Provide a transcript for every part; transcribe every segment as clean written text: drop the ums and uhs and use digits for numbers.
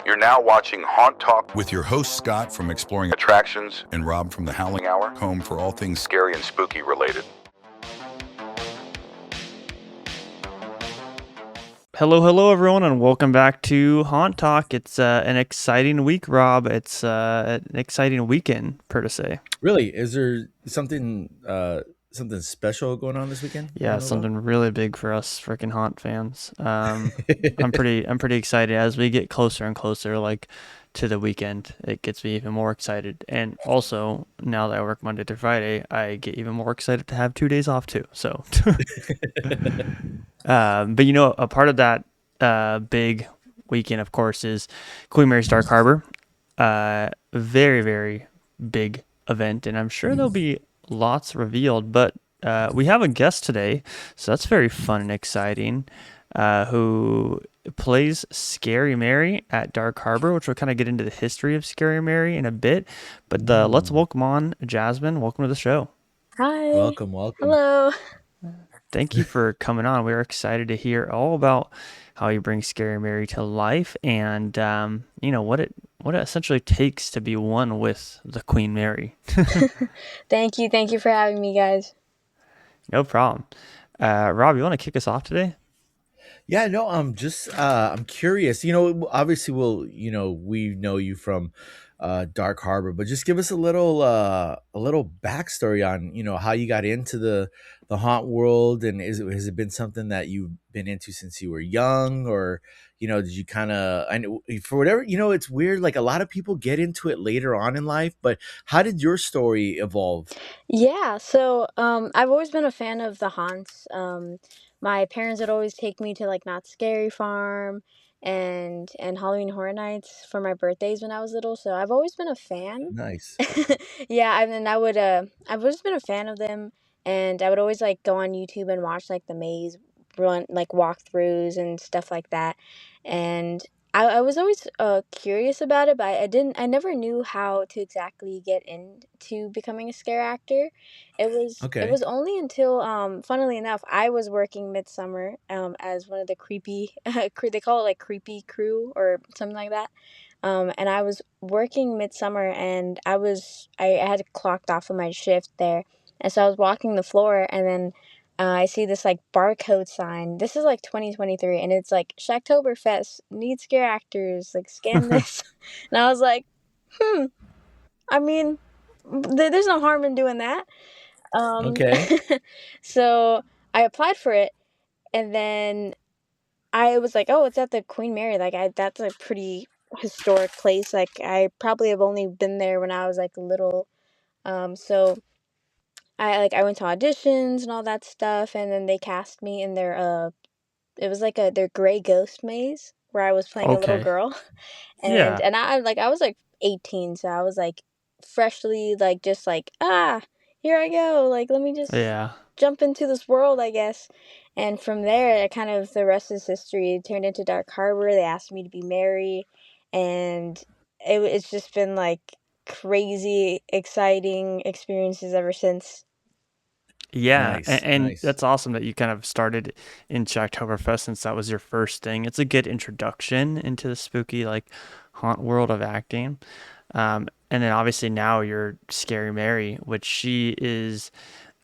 You're now watching Haunt Talk with your host Scott from Exploring Attractions and Rob from the Howling Hour, home for all things scary and spooky related. Hello, everyone, and welcome back to Haunt Talk. It's an exciting week, Rob. It's an exciting weekend, per se. Really? Is there something special going on this weekend? I Yeah, don't know about? something really big for us freaking Haunt fans. I'm pretty excited as we get closer and closer, like to the weekend. It gets me even more excited, and also now that I work Monday through Friday, I get even more excited to have 2 days off too. So, but a part of that big weekend, of course, is Queen Mary's Dark Harbor. Very, very big event, and I'm sure there'll be lots revealed. But we have a guest today, so that's very fun and exciting. Who plays Scary Mary at Dark Harbor, which we'll kind of get into the history of Scary Mary in a bit. But let's welcome on Jasmine. Welcome to the show. Hi. Welcome. Hello. Thank you for coming on. We're excited to hear all about how you bring Scary Mary to life, and what it essentially takes to be one with the Queen Mary. Thank you for having me, guys. No problem. Rob, you want to kick us off today? Yeah, no, I'm curious. Obviously we know you from Dark Harbor, but just give us a little backstory on, how you got into the haunt world, and has it been something that you've been into since you were young, or did you kind of, I know for whatever, it's weird, like a lot of people get into it later on in life, but how did your story evolve? Yeah, so I've always been a fan of the haunts. My parents would always take me to like Not Scary Farm and Halloween Horror Nights for my birthdays when I was little. So I've always been a fan. Nice. Yeah, and then I've always been a fan of them, and I would always like go on YouTube and watch like the maze run like walkthroughs and stuff like that. And I was always curious about it, but I never knew how to exactly get into becoming a scare actor. It Okay. was only until funnily enough, I was working Midsummer as one of the creepy they call it like creepy crew or something like that. And I was working Midsummer, and I had clocked off of my shift there, and so I was walking the floor, and then I see this like barcode sign. This is like 2023, and it's like Shacktoberfest need scare actors. Like scan this, and I was like, I mean, there's no harm in doing that. Um, Okay. so I applied for it, and then I was like, oh, it's at the Queen Mary. Like, that's a pretty historic place. Like, I probably have only been there when I was like little. So I went to auditions and all that stuff, and then they cast me in their it was like their gray ghost maze where I was playing a little Okay. girl, and Yeah. I was like 18, so I was like freshly like just like here I go, like let me just Yeah. jump into this world, I guess. And from there, it kind of the rest is history. It turned into Dark Harbor. They asked me to be Mary, and it's just been like crazy, exciting experiences ever since. Yeah, and, Nice. and Nice. that's awesome that you kind of started in Shacktoberfest since that was your first thing. It's a good introduction into the spooky, like, haunt world of acting. And then obviously now you're Scary Mary, which she is,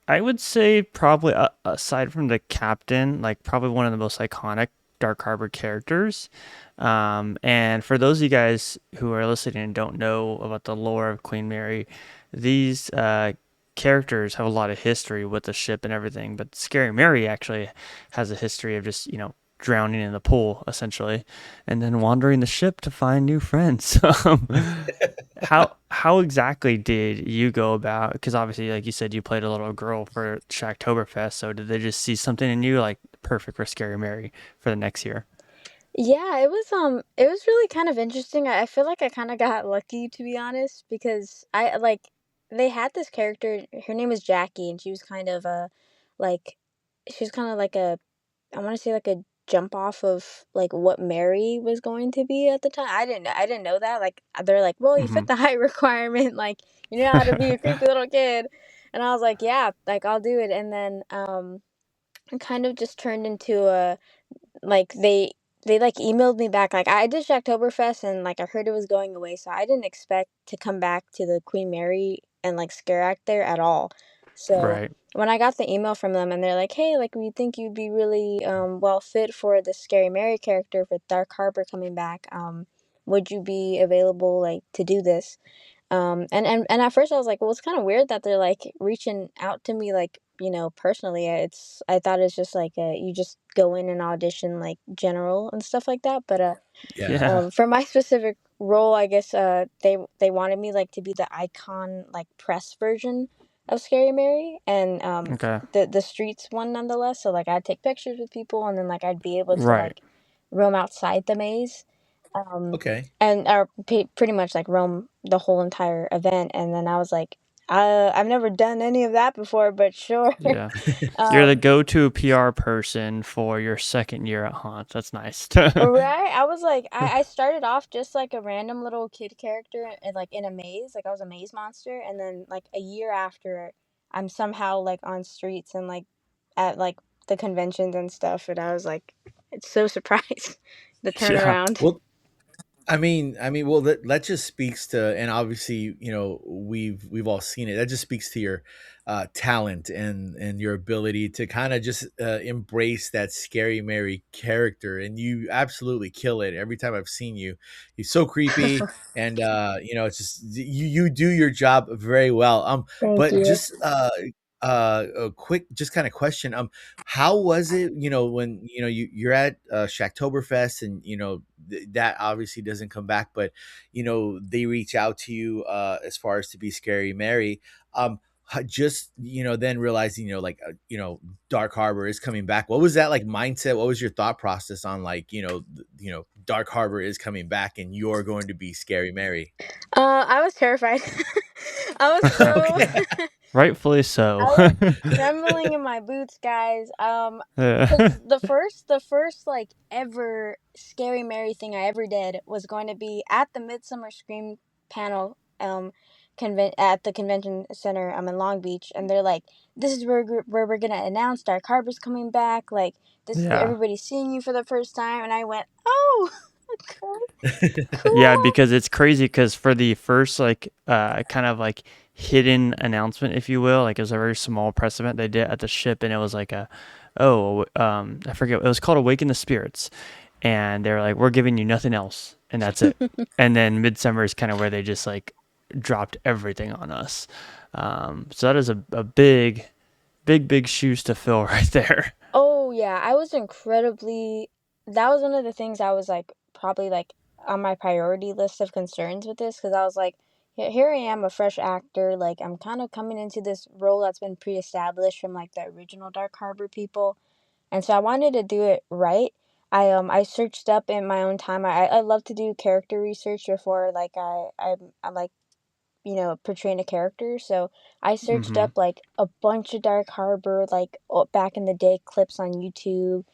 I would say, probably aside from the captain, like probably one of the most iconic Dark Harbor characters. And for those of you guys who are listening and don't know about the lore of Queen Mary, these characters have a lot of history with the ship and everything. But Scary Mary actually has a history of just, drowning in the pool essentially, and then wandering the ship to find new friends. How exactly did you go about? Because obviously, like you said, you played a little girl for Shacktoberfest. So did they just see something in you like perfect for Scary Mary for the next year? Yeah, it was really kind of interesting. I feel like I kind of got lucky, to be honest, because I like they had this character. Her name was Jackie, and she was kind of a like she was kind of like a I want to say like a jump off of like what Mary was going to be at the time. I didn't know that. Like they're like, well, you Hmm. fit the height requirement. Like you know how to be a creepy little kid, and I was like, yeah, like I'll do it. And then it kind of just turned into a like they like emailed me back. Like I did Shocktoberfest and like I heard it was going away, so I didn't expect to come back to the Queen Mary and like scare act there at all. So Right. when I got the email from them and they're like, "Hey, like we think you'd be really well fit for the Scary Mary character with Dark Harbor coming back. Would you be available like to do this?" And at first I was like, well, it's kind of weird that they're like reaching out to me, like, personally. I thought it's just like you just go in and audition like general and stuff like that. But Yeah. Yeah. for my specific role, I guess they wanted me like to be the icon like press version of Scary Mary and Okay. the streets one nonetheless. So like I'd take pictures with people and then like I'd be able to Right. like roam outside the maze um, Okay. and or pretty much like roam the whole entire event. And then I was like, I've never done any of that before, but sure. Yeah. You're the um, go-to PR person for your second year at Haunt. That's nice. right? I was like, I started off just like a random little kid character, and like in a maze, like I was a maze monster, and then like a year after, I'm somehow like on streets and like at like the conventions and stuff, and I was like, it's so surprised the Yeah. turnaround. Well, well, that just speaks to, and obviously, we've all seen it. That just speaks to your talent and your ability to kind of just embrace that Scary Mary character, and you absolutely kill it every time I've seen you. You're so creepy, and it's just you do your job very well. Thank But you. just a quick, just kind of question. How was it, when you're at Shacktoberfest, and that obviously doesn't come back, but they reach out to you as far as to be Scary Mary. Just then realizing, like Dark Harbor is coming back. What was that like mindset? What was your thought process on, like, Dark Harbor is coming back and you're going to be Scary Mary? I was terrified. I was so Okay. Rightfully so. I was trembling in my boots, guys. Because Yeah. the first like ever Scary Mary thing I ever did was going to be at the Midsummer Scream panel, at the convention center. I'm in Long Beach, and they're like, "This is where we're gonna announce Dark Harbor's coming back. Like, this is where Yeah. everybody's seeing you for the first time." And I went, "Oh, okay, Yeah, cool." because it's crazy because for the first like kind of like hidden announcement, if you will, like it was a very small press event they did at the ship, and it was like I forget, it was called Awaken the Spirits, and they were like, we're giving you nothing else, and that's it. And then Midsummer is kind of where they just like dropped everything on us. So that is a big shoes to fill right there. Oh yeah, I was incredibly that was one of the things I was like probably like on my priority list of concerns with this because I was like here I am, a fresh actor, like I'm kind of coming into this role that's been pre-established from like the original Dark Harbor people. And so I wanted to do it right. I searched up in my own time. I love to do character research before like I like portraying a character. So I searched Hmm. up like a bunch of Dark Harbor, like back in the day clips on YouTube.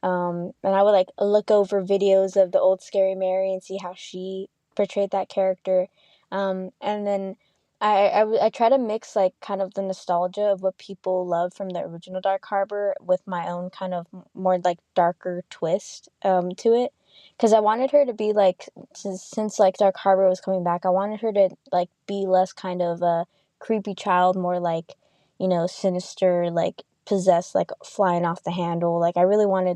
And I would like look over videos of the old Scary Mary and see how she portrayed that character. And then I try to mix like kind of the nostalgia of what people love from the original Dark Harbor with my own kind of more like darker twist to it. Because I wanted her to be like since like Dark Harbor was coming back, I wanted her to like be less kind of a creepy child, more like sinister, like possessed, like flying off the handle. Like I really wanted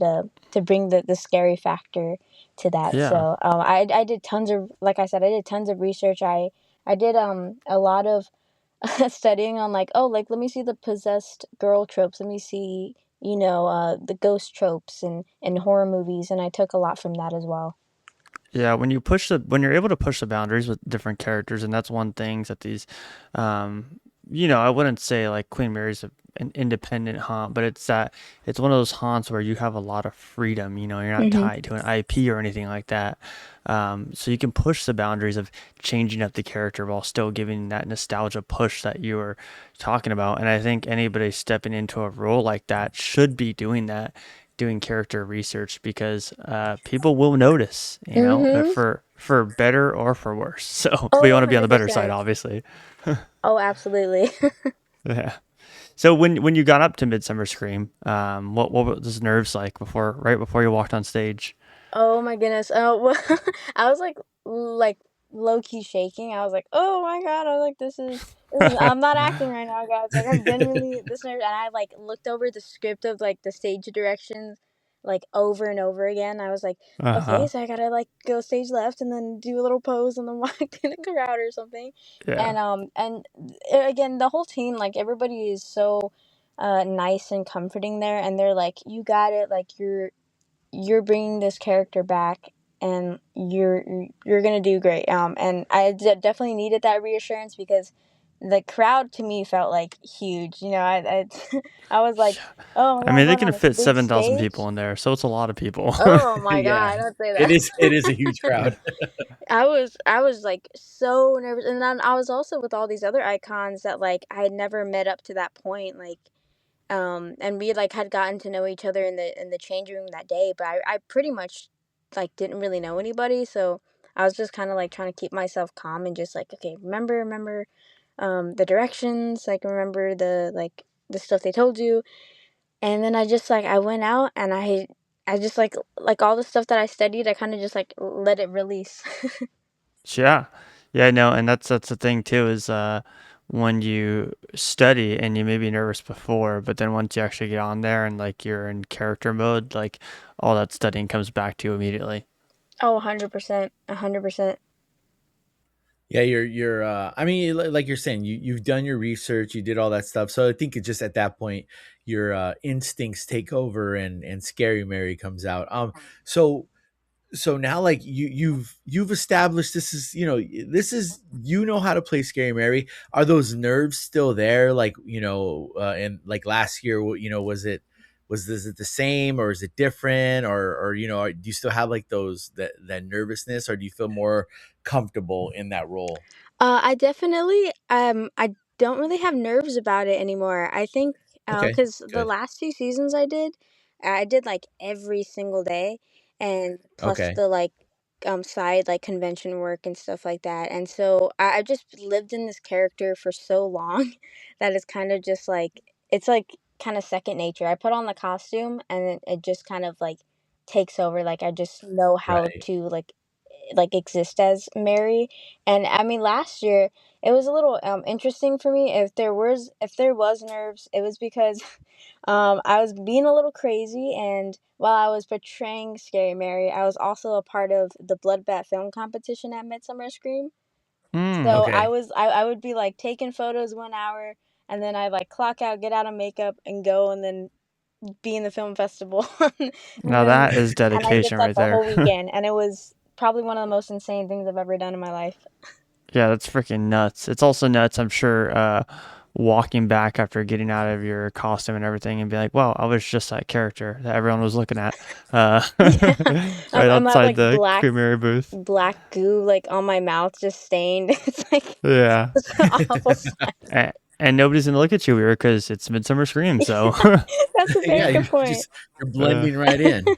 to bring the scary factor to that. Yeah. So I did tons of like I said I did tons of research. I did a lot of studying on like like let me see the possessed girl tropes. Let me see the ghost tropes and horror movies, and I took a lot from that as well. Yeah, when you're able to push the boundaries with different characters, and that's one thing that these, I wouldn't say like Queen Mary's an independent haunt, but it's one of those haunts where you have a lot of freedom. You're not Hmm. tied to an IP or anything like that, so you can push the boundaries of changing up the character while still giving that nostalgia push that you were talking about. And I think anybody stepping into a role like that should be doing that, doing character research, because people will notice, Hmm. for better or for worse. So, but Oh, you want to be on the better side, 100%. obviously. Oh, absolutely. Yeah. So when you got up to Midsummer Scream, what was nerves like right before you walked on stage? Oh my goodness. Oh, well, I was like low key shaking. I was like, "Oh my god!" I was like, "This is." I'm not acting right now, guys. Like, I'm genuinely this nervous, and I like looked over the script of like the stage directions, like over and over again. I was like, "Okay, Uh-huh. so I gotta like go stage left and then do a little pose and then walk in the crowd or something." Yeah. And again, the whole team, like everybody is so nice and comforting there, and they're like, "You got it. Like you're bringing this character back and you're gonna do great." And definitely needed that reassurance because the crowd to me felt like huge, I I was like, oh my I god, I'm mean, they going can on this fit big 7,000 stage. people in there, so it's a lot of people. Oh my Yeah, god, don't say it that. is. It is a huge crowd. I was like so nervous, and then I was also with all these other icons that like I had never met up to that point, like and we like had gotten to know each other in the change room that day, but I pretty much like didn't really know anybody, so I was just kind of like trying to keep myself calm and just like, okay, remember the directions, like remember the stuff they told you. And then I just like I went out and I just like all the stuff that I studied, I kind of just like let it release. Yeah. Yeah, no, and that's the thing too is when you study and you may be nervous before, but then once you actually get on there and like you're in character mode, like all that studying comes back to you immediately. Oh, 100%, 100%. Yeah, you're I mean, like you're saying, you've done your research, you did all that stuff. So I think it's just at that point your instincts take over and Scary Mary comes out. So so now like you've established this is, this is, how to play Scary Mary. Are those nerves still there? Like, and like last year, was this it the same, or is it different, or do you still have like that nervousness, or do you feel more comfortable in that role? I definitely I don't really have nerves about it anymore. I think Okay, cuz the good. last 2 seasons I did like every single day, and plus Okay. the like side like convention work and stuff like that. And so I just lived in this character for so long that it's kind of just like it's like kind of second nature. I put on the costume and it just kind of like takes over. Like I just know how Right. to like exist as Mary. And I mean, last year it was a little interesting for me. If there was nerves, it was because I was being a little crazy, and while I was portraying Scary Mary, I was also a part of the Bloodbath film competition at Midsummer Scream. Hmm. So Okay. I would be like taking photos 1 hour, and then I like clock out, get out of makeup, and go, and then be in the film festival, and Now then that is and I did dedication that right the there. whole weekend, and it was probably one of the most insane things I've ever done in my life. Yeah, that's freaking nuts. It's also nuts, I'm sure, walking back after getting out of your costume and everything and be like, well, I was just that character that everyone was looking at Yeah, right I'm at outside like the Creamery booth. black goo like on my mouth, just stained. It's like Yeah. such an awful sight. And nobody's going to look at you weird because it's Midsummer Scream. So, That's a very Yeah, good point. you're uh, blending right in.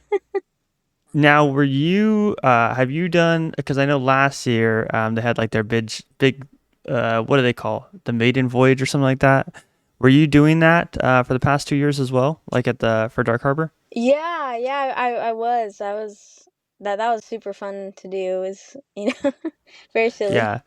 now, have you done, because I know last year they had like their what do they call it? The maiden voyage or something like that. Were you doing that for the past 2 years as well, like for Dark Harbor? Yeah, yeah, I was that was super fun to do. It was, very silly. Yeah.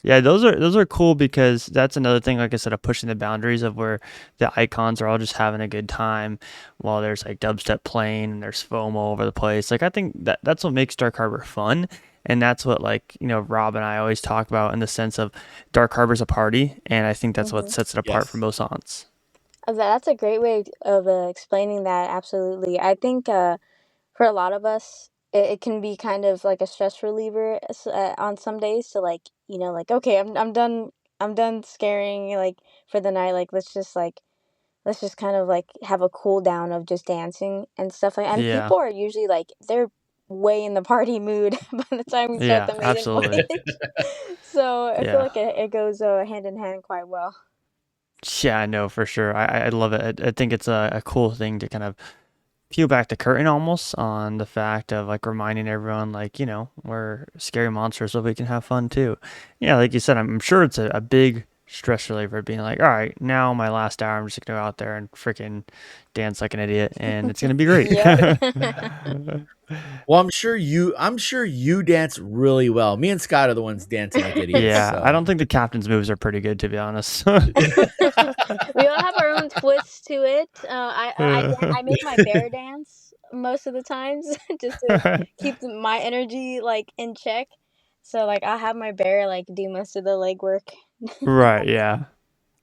Yeah, those are cool because that's another thing, like I said, of pushing the boundaries of where the icons are all just having a good time while there's like dubstep playing and there's FOMO all over the place. Like I think that's what makes Dark Harbor fun. And that's what like, Rob and I always talk about in the sense of Dark Harbor's a party, and I think that's what Hmm. sets it apart from Yes. most aunts. That's a great way of explaining that. Absolutely, I think for a lot of us, it can be kind of like a stress reliever on some days. To like, like, okay, I'm done scaring like for the night. Like let's just kind of like have a cool down of just dancing and stuff like. And Yeah. people are usually like they're way in the party mood by the time we start Yeah, the maiden absolutely. voyage. So I feel Yeah. like it goes hand in hand quite well. Yeah, I know for sure. I love it. I think it's a cool thing to kind of peel back the curtain almost on the fact of like reminding everyone like, we're scary monsters, so we can have fun too. Yeah, like you said, I'm sure it's a big stress reliever, being like, all right, now my last hour, I'm just gonna go out there and freaking dance like an idiot, and it's gonna be great. Yep. Well, I'm sure you dance really well. Me and Scott are the ones dancing like idiots. Yeah, I So don't think the captain's moves are pretty good, to be honest. We all have our own twists to it. I make my bear dance most of the times just to keep my energy like in check. So like I have my bear like do most of the legwork. Right, yeah.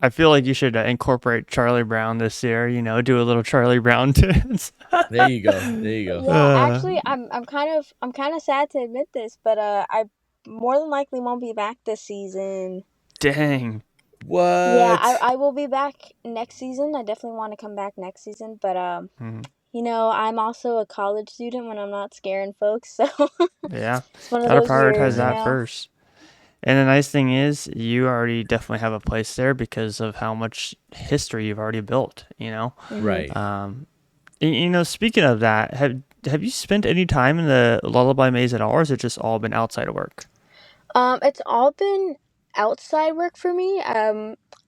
I feel like you should incorporate Charlie Brown this year, do a little Charlie Brown dance. there you go. There you go. Yeah, actually, I'm kind of sad to admit this, but I more than likely won't be back this season. Dang. Yeah, What? I will be back next season. I definitely want to come back next season, but Mhm. I'm also a college student when I'm not scaring folks, so Yeah, it's one of gotta those prioritize years, Yeah. that first. And the nice thing is, you already definitely have a place there because of how much history you've already built. Mhm. Right. Speaking of that, have you spent any time in the Lullaby Maze at all, or has it just all been outside of work? It's all been outside work for me.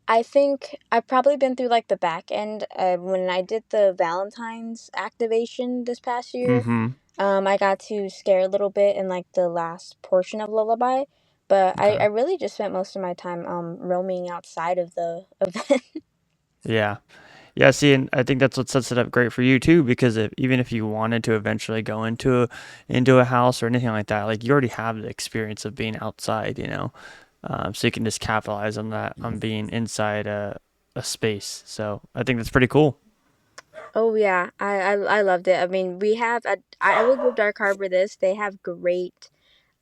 I think I've probably been through like the back end. When I did the Valentine's activation this past year, Mm-hmm. I got to scare a little bit in like the last portion of Lullaby, but I, Okay. I really just spent most of my time roaming outside of the event. Yeah. Yeah, see, and I think that's what sets it up great for you too, because even if you wanted to eventually go into a house or anything like that, like you already have the experience of being outside. So you can just capitalize on that, on being inside a space. So I think that's pretty cool. Oh yeah, I loved it. I mean, I will give Dark Harbor this. They have great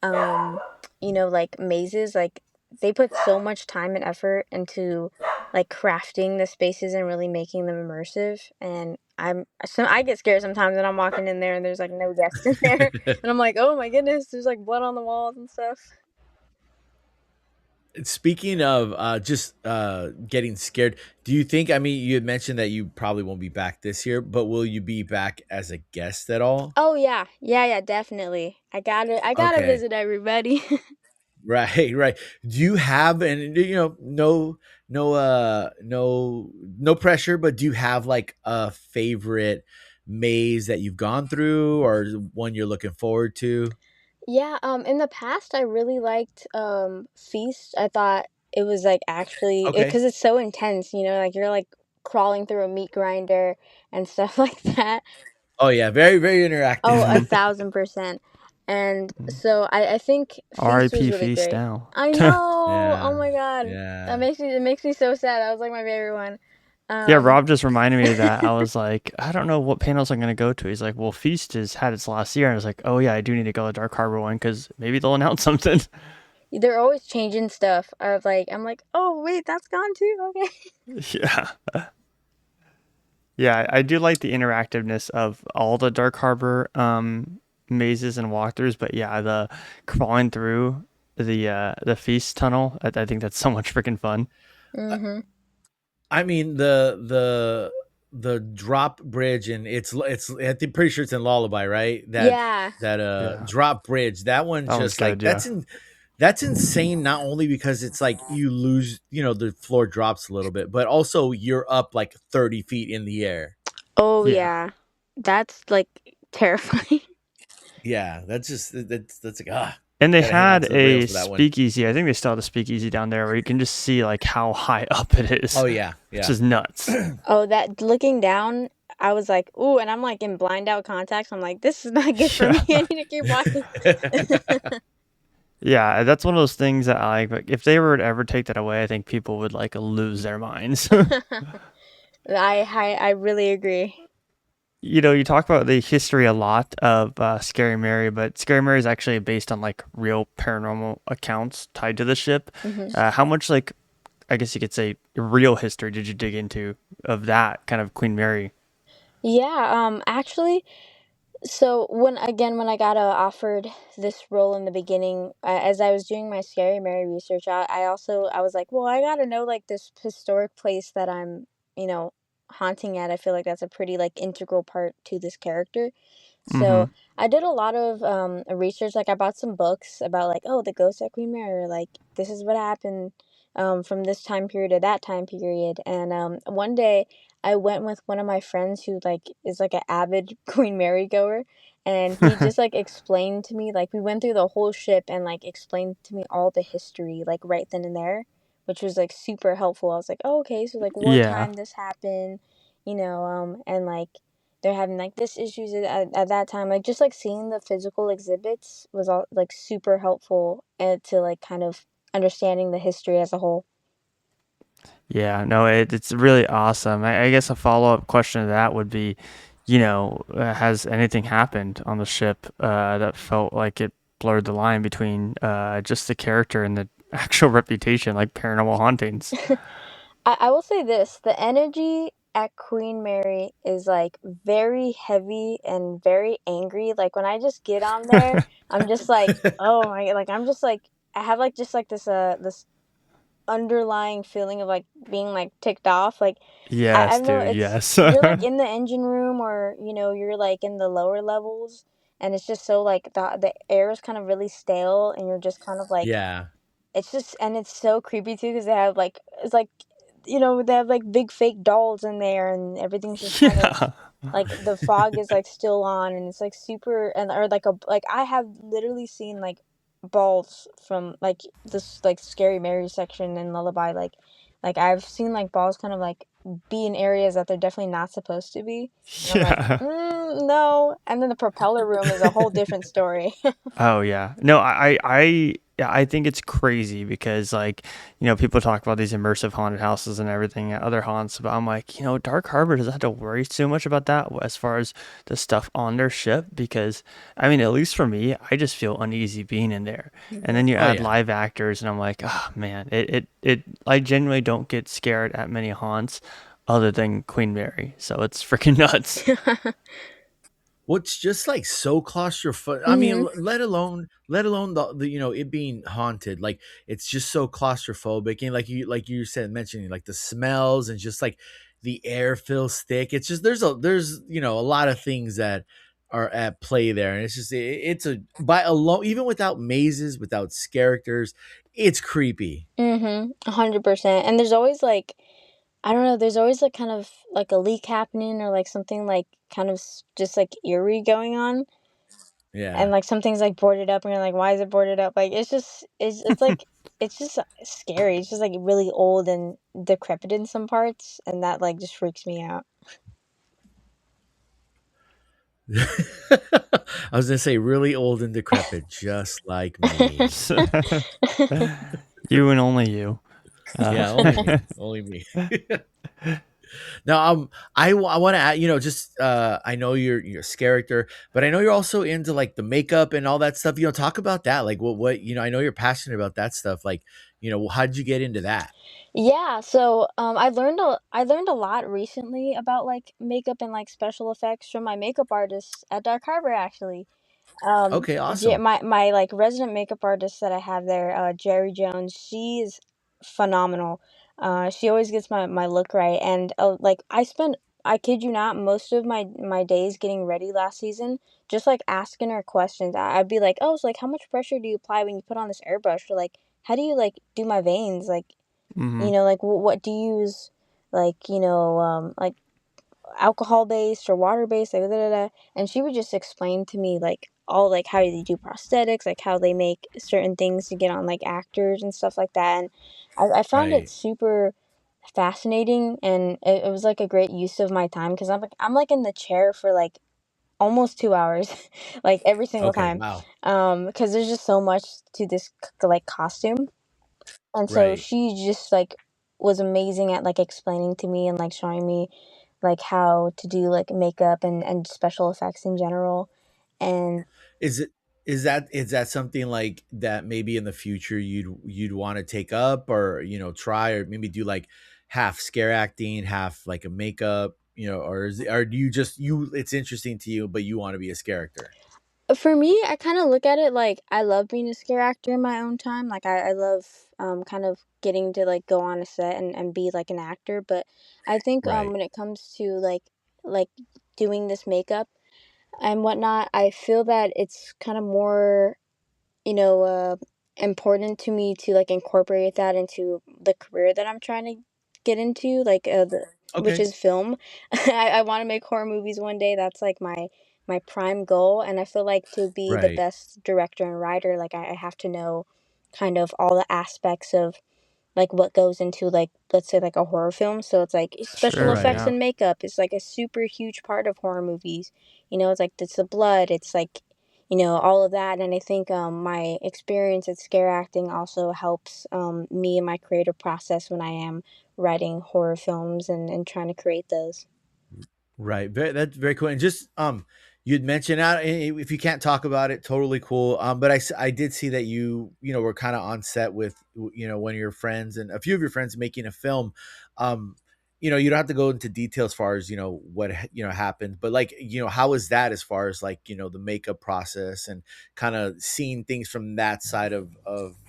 um like mazes. Like they put so much time and effort into like crafting the spaces and really making them immersive. And I get scared sometimes when I'm walking in there and there's like no guest in there, and I'm like, oh my goodness, there's like blood on the walls and stuff. Speaking of just getting scared, do you think? I mean, you had mentioned that you probably won't be back this year, but will you be back as a guest at all? Oh yeah, yeah, yeah, definitely. I gotta Okay. visit everybody. Right, right. Do you have, and no pressure, but do you have like a favorite maze that you've gone through or one you're looking forward to? Yeah, in the past I really liked Feast. I thought it was like actually Okay. because it's so intense, like you're like crawling through a meat grinder and stuff like that. Oh yeah, very, very Oh, a interactive. Mm-hmm. 1000%. And so I think Feast was R.I.P. really Feast great. now. I know. Yeah. Oh my God. Yeah. It makes me so sad. That was like my favorite one. Yeah, Um Rob just reminded me of that. I was like, I don't know what panels I'm gonna go to. He's like, well, Feast has had its last year, and I was like, oh yeah, I do need to go to Dark Harbor one because maybe they'll announce something. they're always changing stuff. I'm like, "Oh, wait, that's gone too." Okay. Yeah. Yeah, I do like the interactiveness of all the Dark Harbor mazes and walkthroughs, but yeah, the crawling through the feast tunnel, I think that's so much freaking fun. Mhm. I mean the drop bridge, and it's I think pretty sure it's in Lullaby, right? That Yeah. that Yeah, drop bridge, that one that one's just like good. Yeah. that's insane, not only because it's like you lose, the floor drops a little bit, but also you're up like 30 feet in the air. Oh Yeah. yeah. That's like terrifying. Yeah, that's like And they gotta hang on had to the rails a for that one. speakeasy. I think they still have the speakeasy down there where you can just see like how high up it is, Oh yeah, which yeah. is nuts. Oh, that looking down, I was like, "Ooh," and I'm like in blind out contacts. I'm like, "This is not good for me. Yeah. I need to keep walking." Yeah, that's one of those things that like if they were to ever take that away, I think people would like lose their minds. I really agree. You talk about the history a lot of Scary Mary, but Scary Mary is actually based on like real paranormal accounts tied to the ship. Hmm. How much like I guess you could say real history did you dig into of that kind of Queen Mary? Yeah, actually, so when I got offered this role in the beginning, as I was doing my Scary Mary research, I was like, well, I gotta know like this historic place that I'm, you know, haunting at. I feel like that's a pretty like integral part to this character. Mm-hmm. So I did a lot of research. Like I bought some books about like, oh, the ghost at Queen Mary, or like this is what happened from this time period to that time period. And one day I went with one of my friends who like is like an avid Queen Mary goer, and he just like explained to me, like we went through the whole ship and like explained to me all the history like right then and there, which was like super helpful. I was like, oh, okay, so like Yeah. wartime this happened, and like they're having like this issues at that time. Like just like seeing the physical exhibits was all like super helpful, to like kind of understanding the history as a whole. Yeah, no, it's really awesome. I guess a follow-up question to that would be, has anything happened on the ship that felt like it blurred the line between just the character and the actual reputation, like paranormal hauntings? I will say this, the energy at Queen Mary is like very heavy and very angry. Like when I just get on there, I'm just like, oh my, like I'm just like, I have like just like this underlying feeling of like being like ticked off. Like I Yes, don't know, dude. it's Yes. you're like in the engine room, or you're like in the lower levels, and it's just so like the air is kind of really stale, and you're just kind of like, Yeah. it's just, and it's so creepy too because they have like, it's like, they have like big fake dolls in there, and everything's just kind of Yeah. like the fog is like still on, and it's like super, and or like a like I have literally seen like balls from like this like Scary Mary section and Lullaby, like I've seen like balls kind of like be in areas that they're definitely not supposed to be, and I'm like, Yeah. no. And then the propeller room is a whole different story. Oh yeah. No, yeah, I think it's crazy because like, people talk about these immersive haunted houses and everything at other haunts, but I'm like, Dark Harbor doesn't have to worry too much about that as far as the stuff on their ship because I mean, at least for me, I just feel uneasy being in there. And then you Oh add yeah. live actors and I'm like, oh man, it I genuinely don't get scared at many haunts other than Queen Mary. So it's freaking nuts. What's just like so claustrophobic. I mean, Mhm. let alone the it being haunted. Like it's just so claustrophobic, and like you said, mentioning like the smells and just like the air feels thick. It's just there's a lot of things that are at play there, and it's just it's a by alone, even without mazes, without characters, it's creepy. 100%. And there's always like, I don't know, there's always like kind of like a leak happening, or like something like kind of just like eerie going on. And Yeah. like something's like boarded up, and you're like, why is it boarded up? Like it's just, it's like, it's just scary. It's just like really old and decrepit in some parts. And that like just freaks me out. I was gonna say really old and decrepit, just like me. You and only you. Uh, Yeah, only me. Only me. Now, I want to add, just I know you're a character, but I know you're also into like the makeup and all that stuff. Talk about that. Like what I know you're passionate about that stuff. Like, how did you get into that? Yeah, so I learned a lot recently about like makeup and like special effects from my makeup artist at Dark Harbor, actually. Okay, awesome. My like resident makeup artist that I have there, Jerry Jones, she is phenomenal. She always gets my look right, and like I kid you not, most of my days getting ready last season, just like asking her questions. I'd be like, oh, so like how much pressure do you apply when you put on this airbrush, or like how do you like do my veins, like mhm. like what do you use, like like alcohol based or water based, like da, da, da. And she would just explain to me like all like how they do prosthetics, like how they make certain things to get on like actors and stuff like that. And I found it Right. super fascinating, and it was like a great use of my time because I'm like in the chair for like almost 2 hours, like every single Okay. time, Wow. because there's just so much to this like costume. And so Right. she just like was amazing at like explaining to me and like showing me like how to do like makeup and special effects in general. And Is it is that something like that maybe in the future you'd want to take up, or try, or maybe do like half scare acting, half like a makeup, or do you just it's interesting to you but you want to be a character? for me, I kind of look at it like I love being a scare actor in my own time. Like I love kind of getting to like go on a set and be like an actor. But I think Right. when it comes to like doing this makeup and whatnot, I feel that it's kind of more, you know, important to me to like incorporate that into the career that I'm trying to get into, like which Okay. is film. I want to make horror movies one day. That's like my prime goal, and I feel like to be the Right. best director and writer, like I have to know kind of all the aspects of like what goes into like let's say like a horror film. So it's like special Sure, effects Right. yeah. and makeup is like a super huge part of horror movies. It's like it's the blood, it's like all of that. And I think my experience at scare acting also helps me in my creative process when I am writing horror films and trying to create those. Right. That's very cool. And just you'd mentioned if you can't talk about it, totally cool. But I did see that were kind of on set with one of your friends and a few of your friends making a film. Um, you don't have to go into detail as far as what happened, but like how was that as far as like the makeup process and kind of seeing things from that side of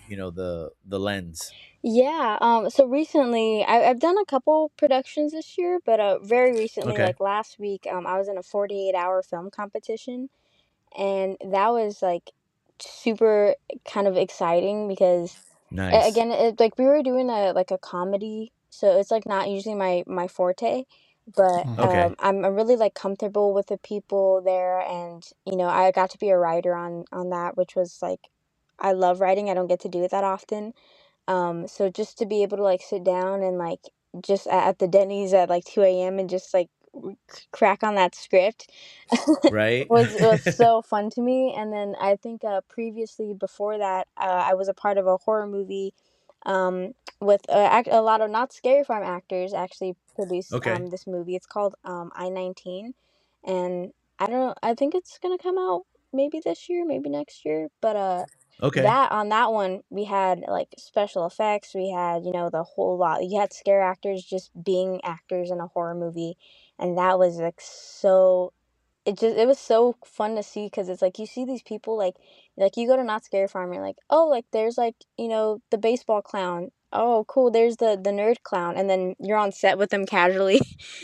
the lens. Yeah, so recently I've done a couple productions this year, but very recently, Okay. like last week, I was in a 48-hour film competition, and that was like super kind of exciting because Nice. again, like we were doing a like a comedy, so it's like not usually my forte, but Mhm. Okay. I'm really like comfortable with the people there, and I got to be a writer on that, which was like I love writing. I don't get to do it that often. So just to be able to like sit down and like just at the Denny's at like 2 a.m. and just like crack on that script Right. was so fun to me. And then I think previously before that, I was a part of a horror movie with a lot of not Scary Farm actors actually produced Okay. this movie. It's called I-19, and I think it's gonna come out maybe this year, maybe next year. But Okay. that on that one we had like special effects. We had the whole lot. You had scare actors just being actors in a horror movie, and that was like so it was so fun to see because it's like you see these people like you go to Not Scary Farm, you're like, oh, like there's like the baseball clown, oh cool, there's the nerd clown, and then you're on set with them casually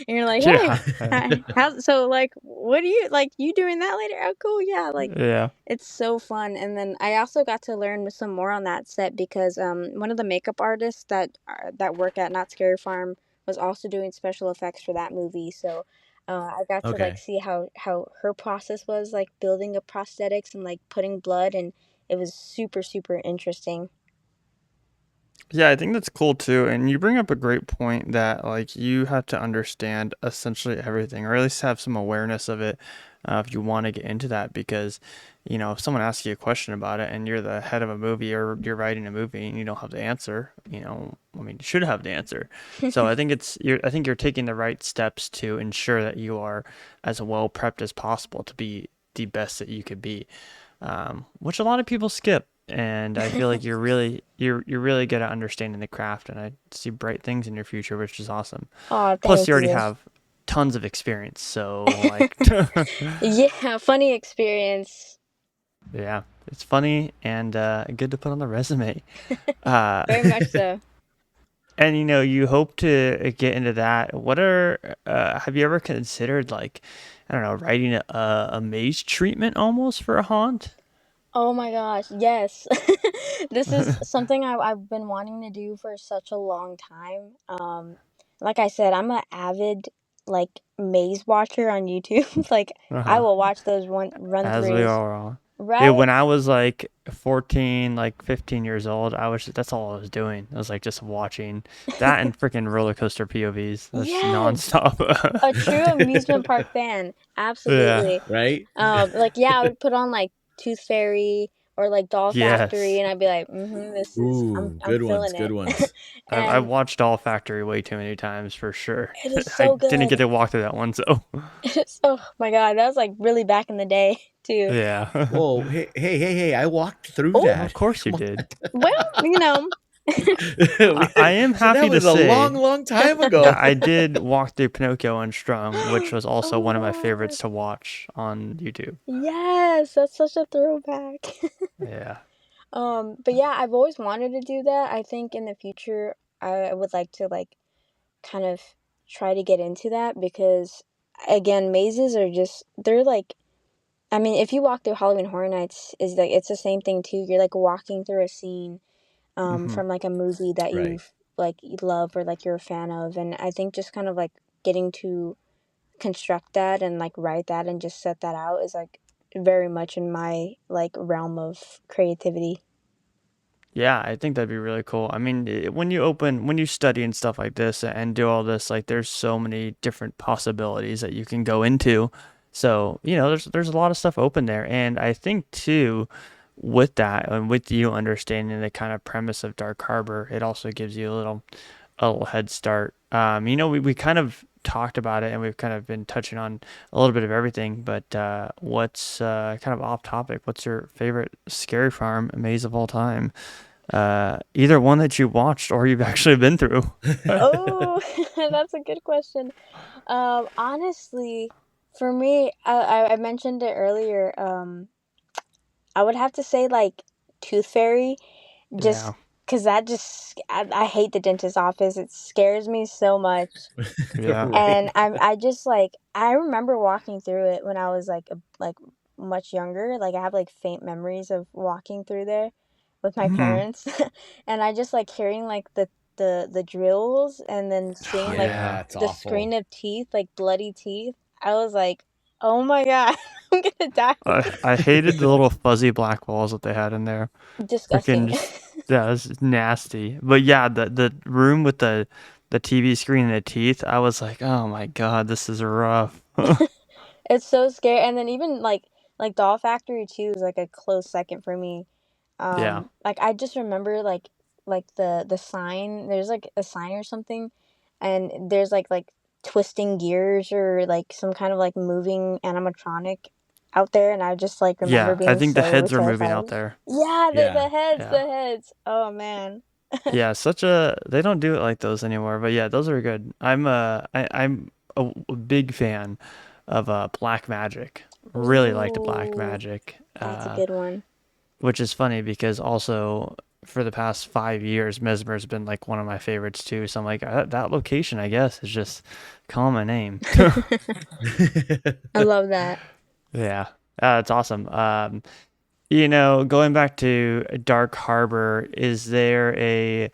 and you're like, hey, Yeah. Yeah. how, so like what do you like, you doing that later, oh cool, yeah, like Yeah. it's so fun. And then I also got to learn some more on that set because one of the makeup artists that work at Not Scary Farm was also doing special effects for that movie. So I got to like Okay. see how her process was like building up prosthetics and like putting blood, and it was super super interesting. Yeah, I think that's cool too. And you bring up a great point that like you have to understand essentially everything, or at least have some awareness of it, if you want to get into that. Because, if someone asks you a question about it and you're the head of a movie or you're writing a movie and you don't have the answer, I mean, you should have the answer. So I think you're taking the right steps to ensure that you are as well prepped as possible to be the best that you could be, which a lot of people skip. And I feel like you're really good at understanding the craft, and I see bright things in your future, which is awesome. Oh, Plus, thank you already you. have tons of experience, so like, Yeah, funny experience. yeah, it's funny and good to put on the resume. Uh, Very much so. and you hope to get into that. Have you ever considered like, I don't know, writing a maze treatment almost for a haunt? Oh my gosh, yes. This is something I've been wanting to do for such a long time. Like I said, I'm an avid like maze watcher on YouTube. Like Uh I huh. will watch those run As we throughs, all are. Yeah, right? when I was like 14, like 15 years old, that's all I was doing. I was like just watching that and freaking roller coaster POVs. That's Yes, nonstop. a true amusement park fan. Yeah. Absolutely. Right. Like yeah, I would put on like Tooth Fairy or like Doll Factory, Yes. and I'd be like, mm-hmm, this is Ooh, I'm good ones. feeling Good it. ones. I've And watched Doll Factory way too many times for sure. it is I so didn't good. get to walk through that one, so Oh my god, that was like really back in the day too. yeah. Whoa. Hey. I walked through Oh, Of that. course you Come did. well, I am So that happy to was a long, say long time that ago. I did walk through Pinocchio Unstrung, which was oh also my one of my favorites god. to watch on YouTube. Yes, that's such a throwback. Yeah. But yeah, I've always wanted to do that. I think in the future I would like to like kind of try to get into that because again, mazes are just they're like I mean, if you walk through Halloween Horror Nights, is like it's the same thing too. You're like walking through a scene Hmm. from like a movie that Right. you've like you love or like you're a fan of, and I think just kind of like getting to construct that and like write that and just set that out is like very much in my like realm of creativity. Yeah, I think that'd be really cool. I mean, when you study and stuff like this and do all this, like there's so many different possibilities that you can go into. So, there's a lot of stuff open there. And I think too, with that and with you understanding the kind of premise of Dark Harbor, it also gives you a little head start. We kind of talked about it and we've kind of been touching on a little bit of everything, but what's kind of off topic? What's your favorite Scary Farm maze of all time? Either one that you watched or you've actually been through. Oh, that's a good question. Honestly, for me, I mentioned it earlier. I would have to say like Tooth Fairy, just Yeah, because I hate the dentist office. It scares me so much. yeah. And Right. I just like I remember walking through it when I was like much younger. Like I have like faint memories of walking through there with my Hmm. parents, and I just like hearing like the drills and then Oh seeing like yeah. Yeah, it's the screen awful. of teeth, like bloody teeth. I was like, oh my god, I'm gonna die. I hated the little fuzzy black walls that they had in there. Freaking Disgusting. just yeah, it's nasty. But yeah, the room with the TV screen and the teeth, I was like, oh my god, this is rough. It's so scary. And then even like Doll Factory 2 is like a close second for me. Yeah, Like I just remember like the sign. There's like a sign or something, and there's like twisting gears or like some kind of like moving animatronic out there, and I just like remember yeah. I being think the so heads are moving out terrified. there. Yeah, the Yeah. heads, Yeah. the heads. Oh man. Yeah, they don't do it like those anymore, but yeah, those are good. I'm a big fan of Black Magic. Really liked Black Ooh, Magic. that's a good one. Which is funny because also for the past 5 years, Mesmer's been like one of my favorites too. So I'm like, that location, I guess, is just calling my name. I love that. Yeah, it's awesome. Going back to Dark Harbor, is there a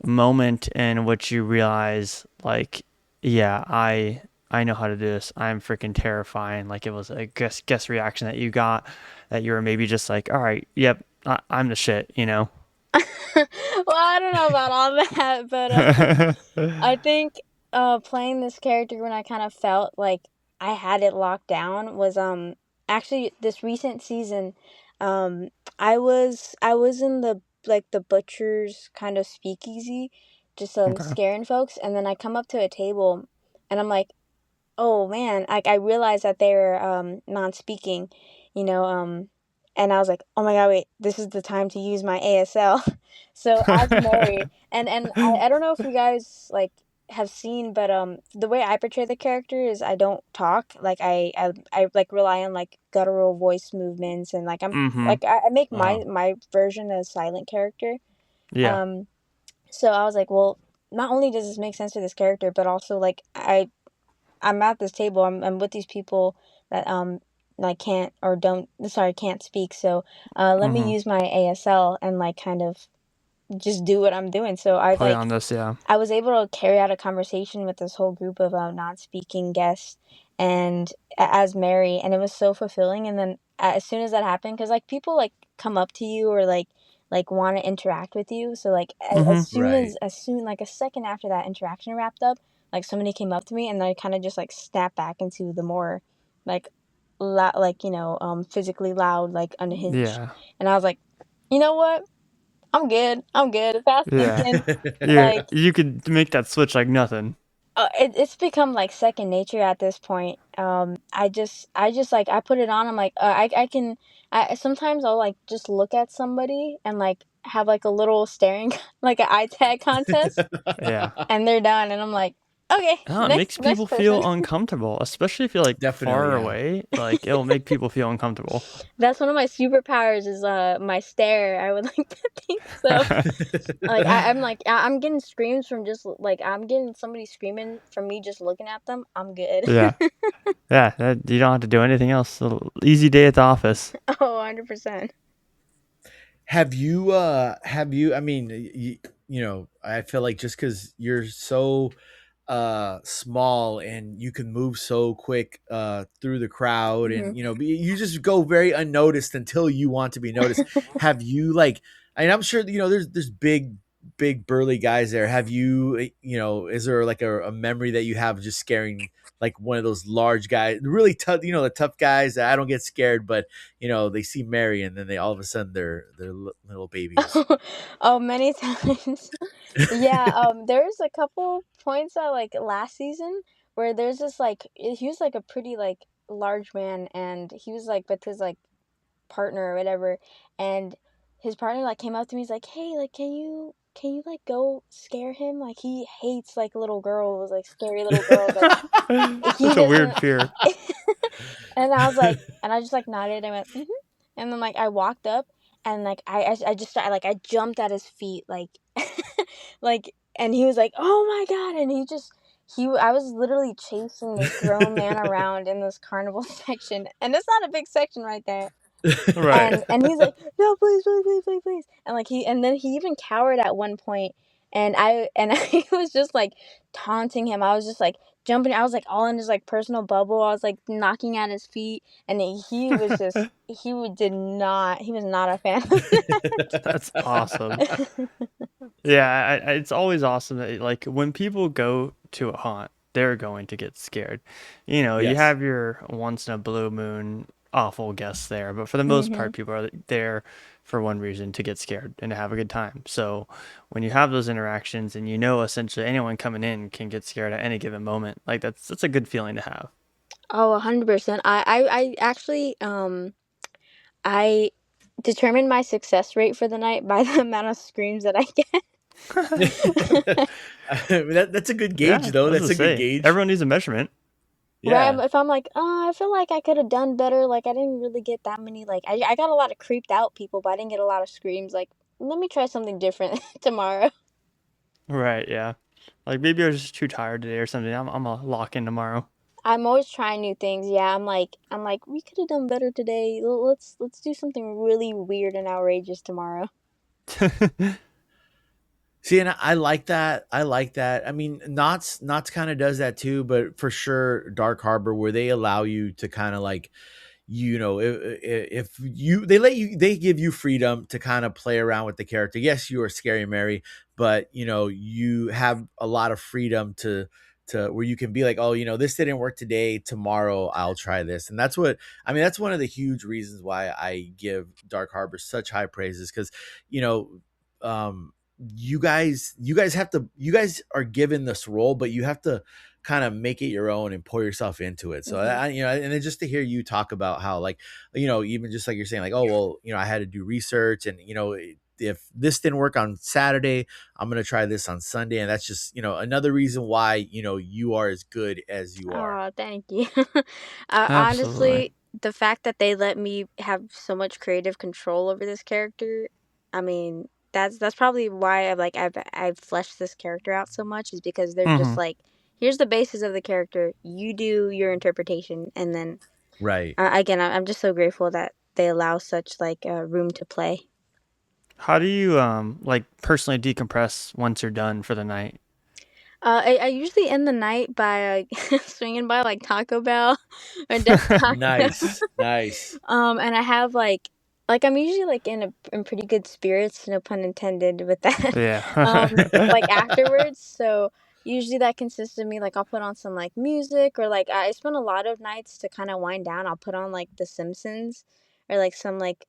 moment in which you realize, like, yeah, I know how to do this. I'm freaking terrifying. Like it was a guess reaction that you got that you were maybe just like, all right, yep, I'm the shit. Well, I don't know about all that, but I think playing this character when I kind of felt like I had it locked down was actually this recent season. Um I was in the like the butcher's kind of speakeasy, just Okay. scaring folks, and then I come up to a table and I'm like, oh man, like I realized that they were non-speaking, you know, and I was like, oh my god, wait, this is the time to use my ASL. So as Mary, and I don't know if you guys like have seen, but the way I portray the character is I don't talk, like I like rely on like guttural voice movements, and like I'm Mm-hmm. like I make Wow. my version a silent character. Yeah. Um, so I was like, well, not only does this make sense for this character, but also like I'm at this table. I'm with these people that like can't or don't sorry can't speak. So let me Mm-hmm. use my ASL and like kind of just do what I'm doing. So Play on this. Yeah. I was able to carry out a conversation with this whole group of non-speaking guests and as Mary, and it was so fulfilling. And then as soon as that happened, because like people like come up to you or like want to interact with you. So like Mm-hmm. Right. as soon like a second after that interaction wrapped up, like somebody came up to me and I kind of just like snapped back into the more like like physically loud like unhinged, Yeah. and I was like, you know what, I'm good. I'm good. If that's Yeah. thinking, Yeah. like, You could make that switch like nothing. it's become like second nature at this point. I just like I put it on. I'm like, I can. I sometimes I'll like just look at somebody and like have like a little staring, like an eye tag contest, Yeah. and they're done, and I'm like, Okay, Oh, it makes next people feel person. uncomfortable, especially if you're like Definitely, far yeah. away. Like it'll make people feel uncomfortable. That's one of my superpowers is my stare. I would like to think so. Like I'm like I'm getting screams from just like I'm getting somebody screaming from me just looking at them. I'm good. Yeah. Yeah, you don't have to do anything else. Easy day at the office. Oh, 100%. Have you I mean, I feel like just because you're so small and you can move so quick through the crowd, Mhm. and you just go very unnoticed until you want to be noticed. Have you like, and I'm sure there's big burly guys there. Have you is there like a memory that you have just scaring like one of those large guys, really tough, the tough guys that I don't get scared, but they see Mary and then they all of a sudden they're little babies. Oh, many times. Yeah, there's a couple points that like last season where there's this like he was like a pretty like large man and he was like with his like partner or whatever and his partner like came up to me, he's like, "Hey, like can you like go scare him? Like he hates like little girls, like scary little girls. Like he Such a weird doesn't." fear. And I was like, and I just like nodded. I went, mm-hmm. And then like I walked up, and like I just started, like I jumped at his feet, like, like, and he was like, "Oh my god!" And I was literally chasing this grown man around in this carnival section, and it's not a big section right there. Right. And he's like, "No, please, please, please, please, please." And like and then he even cowered at one point, and I was just like taunting him. I was just like jumping. I was like all in his like personal bubble. I was like knocking at his feet, and he was just he was not a fan of That's awesome. that. Yeah, it's always awesome that like when people go to a haunt, they're going to get scared. You Yes. have your once in a blue moon awful guests there, but for the most Hmm. part, people are there for one reason, to get scared and to have a good time. So when you have those interactions and essentially anyone coming in can get scared at any given moment, like that's a good feeling to have. Oh, 100%. I actually I determined my success rate for the night by the amount of screams that I I get. mean, that's a good gauge, Yeah, though. I was That's gonna a good say gauge. everyone needs a measurement. Right, Yeah. if I'm like, "Oh, I feel like I could have done better, like, I didn't really get that many, like I got a lot of creeped out people, but I didn't get a lot of screams, like, let me try something different tomorrow." Right, yeah. Like maybe I was just too tired today or something. I'm gonna lock in tomorrow. I'm always trying new things, yeah, I'm like, "We could have done better today, let's do something really weird and outrageous tomorrow." See, and I like that. I like that. I mean, Knott's kind of does that too, but for sure, Dark Harbor, where they allow you to kind of like, if you they give you freedom to kind of play around with the character. Yes, you are Scary Mary, but you have a lot of freedom to where you can be like, oh, this didn't work today, tomorrow I'll try this. And that's what I mean, that's one of the huge reasons why I give Dark Harbor such high praises, because you know um you guys are given this role, but you have to kind of make it your own and pour yourself into it. So Mhm. and then just to hear you talk about how, like, even just like you're saying, like, oh well, I had to do research, and if this didn't work on Saturday, I'm gonna try this on Sunday, and that's just another reason why you are as good as you are. Oh, thank you. Absolutely. Honestly, the fact that they let me have so much creative control over this character, I mean, that's probably why I've fleshed this character out so much, is because they're just Hmm. like, here's the basis of the character. You do your interpretation, and then Right. again, I'm just so grateful that they allow such like room to play. How do you like personally decompress once you're done for the night? I usually end the night by swinging by like Taco Bell or Del Taco. Nice. Nice. And I have like I'm usually like in pretty good spirits, no pun intended with that. Yeah. Like afterwards, so usually that consists of me like I'll put on some like music, or like I spend a lot of nights to kind of wind down. I'll put on like The Simpsons or like some like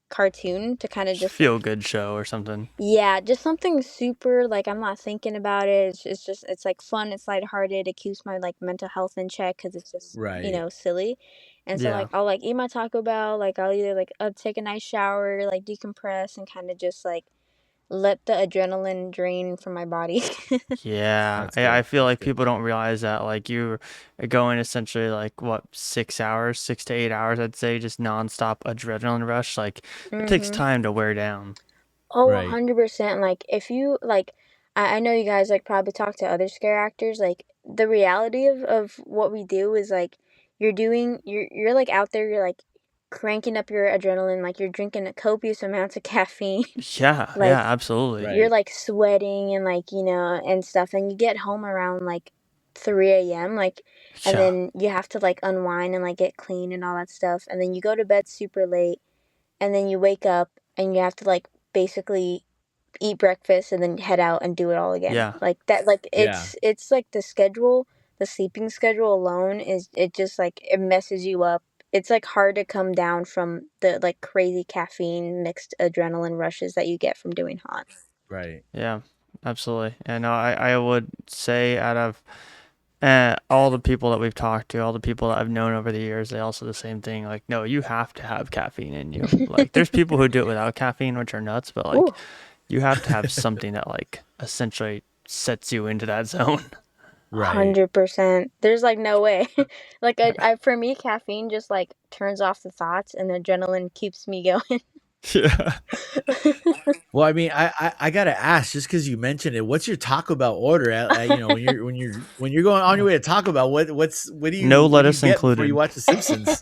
cartoon to kind of Just just feel good show or something. yeah, just something super like I'm not thinking about it. It's just it's like fun, it's lighthearted. It keeps my like mental health in check because it's just Right. silly. And so like Yeah. I'll like eat my Taco Bell, like I'll either like take a nice shower, like decompress and kind of just like let the adrenaline drain from my body. Yeah, That's I good. feel That's like good. people don't realize that like you're going essentially like what 6 hours, 6 to 8 hours, I'd say, just nonstop adrenaline rush. Like it takes Hmm. time to wear down. Oh, Right. 100%. Like, if you, like, I know you guys, like, probably talk to other scare actors. Like, the reality of what we do is, like, you're, like, out there, you're, like, cranking up your adrenaline, like, you're drinking a copious amounts of caffeine. Yeah, yeah, Like, absolutely. you're, Right. like, sweating and, like, and stuff. And you get home around, like, 3 a.m., like, and Yeah, then you have to, like, unwind and, like, get clean and all that stuff. And then you go to bed super late, and then you wake up and you have to, like, basically eat breakfast and then head out and do it all again. yeah, Like that, like Yeah. it's like the schedule, the sleeping schedule alone is it just like it messes you up. It's like hard to come down from the like crazy caffeine mixed adrenaline rushes that you get from doing hot. Right. yeah, absolutely. And I would say out of all the people that we've talked to, all the people that I've known over the years, they all say the same thing. Like, no, you have to have caffeine in you. Like, there's people who do it without caffeine, which are nuts, but like, Ooh, you have to have something that like essentially sets you into that zone. Right. 100%. There's like no way. Like I for me, caffeine just like turns off the thoughts and adrenaline keeps me going. Yeah. Well, I mean, I gotta ask, just because you mentioned it, what's your Taco Bell order? When you're going on your way to Taco Bell, No what do you lettuce get before you included. watch The Simpsons?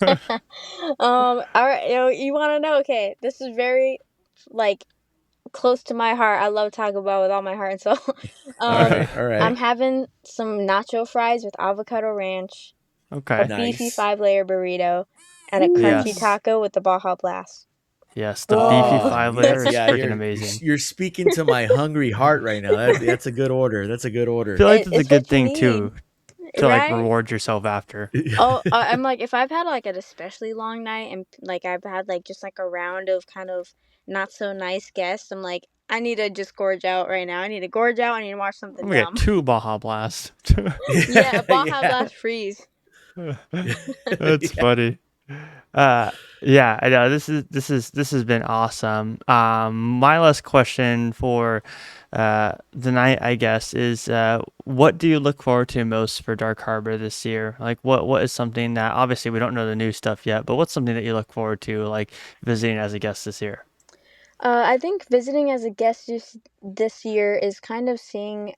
All right, you want to know? Okay, this is very like close to my heart. I love Taco Bell with all my heart and soul. All um, right. All I'm right. having some nacho fries with avocado ranch, a Okay. beefy Nice. 5-layer burrito, and a crunchy Ooh. Yes. taco with the Baja Blast. Yes. The beefy Whoa. five layer Yes. is Yeah. freaking amazing. You're speaking to my hungry heart right now. That's a good order. That's a good I order. feel like that's a It's good what you thing need, too, to like right? reward yourself after. Oh, I'm like if I've had like an especially long night and like I've had like just like a round of kind of not so nice guests, I'm like I need to just gorge out right now. I need to gorge out. I need to watch something We got dumb. two Baja Blast. Yeah, a Baja Yeah. Blast freeze. That's Yeah. funny. Uh, yeah, I know this has been awesome. My last question for the night, I guess, is what do you look forward to most for Dark Harbor this year? Like, what is something that obviously we don't know the new stuff yet, but what's something that you look forward to, like visiting as a guest this year? I think visiting as a guest this year is kind of seeing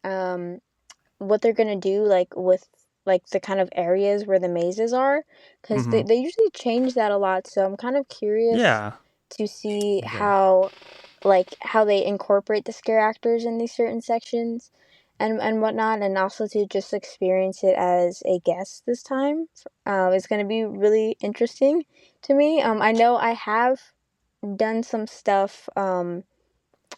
what they're gonna do like with like the kind of areas where the mazes are, because Mm-hmm. they usually change that a lot. So I'm kind of curious Yeah. to see Okay. how they incorporate the scare actors in these certain sections and whatnot, and also to just experience it as a guest this time. It's going to be really interesting to me. I know I have done some stuff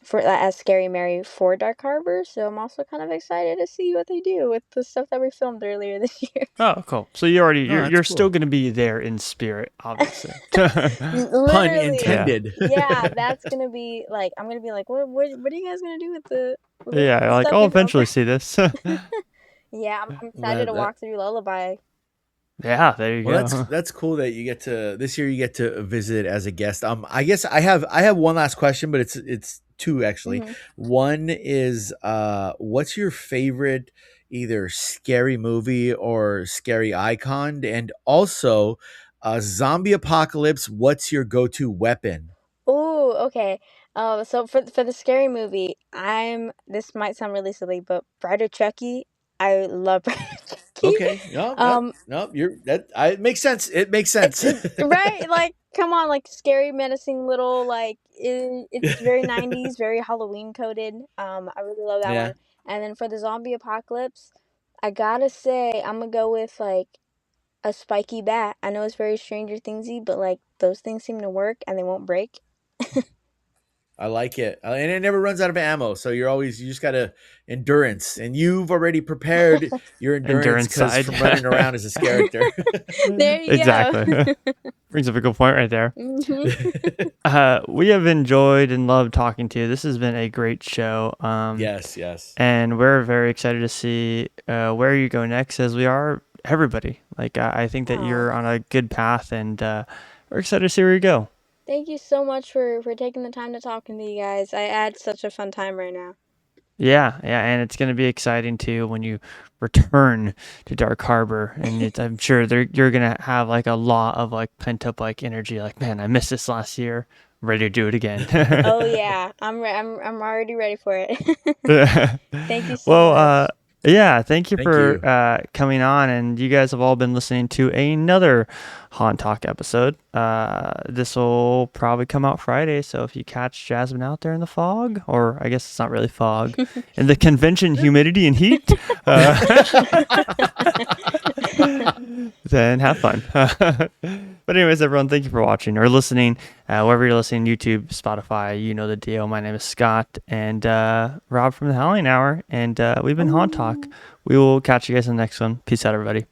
for as Scary Mary for Dark Harbor, so I'm also kind of excited to see what they do with the stuff that we filmed earlier this year. Oh, cool. So you already No, that's you're still cool. gonna be there in spirit, obviously. Pun Literally, intended. yeah, that's gonna be like I'm gonna be like, what are you guys gonna do with Yeah, the like stuff I'll we filmed? eventually see this. Yeah, I'm excited That to that walk through Lullaby. Yeah, there you Well, go. that's cool that you get to this year. You get to visit as a guest. I guess I have one last question, but it's two actually. Hmm. One is what's your favorite either scary movie or scary icon, and also zombie apocalypse. What's your go-to weapon? Ooh, okay. So for the scary movie, this might sound really silly, but Bride of Chucky, I love Bride of Chucky. Okay, no, that Um, no, you're that. It makes sense. It makes sense. right? Like, come on, like scary, menacing little it's very 90s, very Halloween coded. I really love that Yeah, one. And then for the zombie apocalypse, I gotta say I'm gonna go with like a spiky bat. I know it's very Stranger Thingsy, but like those things seem to work and they won't break. I like it, and it never runs out of ammo. So you just gotta endurance, and you've already prepared your endurance Endurance because side. from running around as a character. There you Exactly. go. Brings up a good point right there. Hmm. We have enjoyed and loved talking to you. This has been a great show. Yes, yes, And we're very excited to see where you go next, as we are everybody. Like, I think that Oh, you're on a good path, and we're excited to see where you go. Thank you so much for taking the time to talk to me, you guys. I had such a fun time right now. Yeah, yeah, and it's going to be exciting too when you return to Dark Harbor, and I'm sure you're going to have like a lot of like pent up like energy. Like, man, I missed this last year. Ready to do it again. Oh yeah, I'm already ready for it. Thank you so Well, much. yeah, thank you Thank for you. coming on, and you guys have all been listening to another Haunt Talk episode. This will probably come out Friday, so if you catch Jasmine out there in the fog, or I guess it's not really fog, in the convention humidity and heat, then have fun. But anyways, everyone, thank you for watching or listening. Wherever you're listening, YouTube, Spotify, you know the deal. My name is Scott and Rob from the Howling Hour, and we've been Haunt Talk. We will catch you guys in the next one. Peace out, everybody.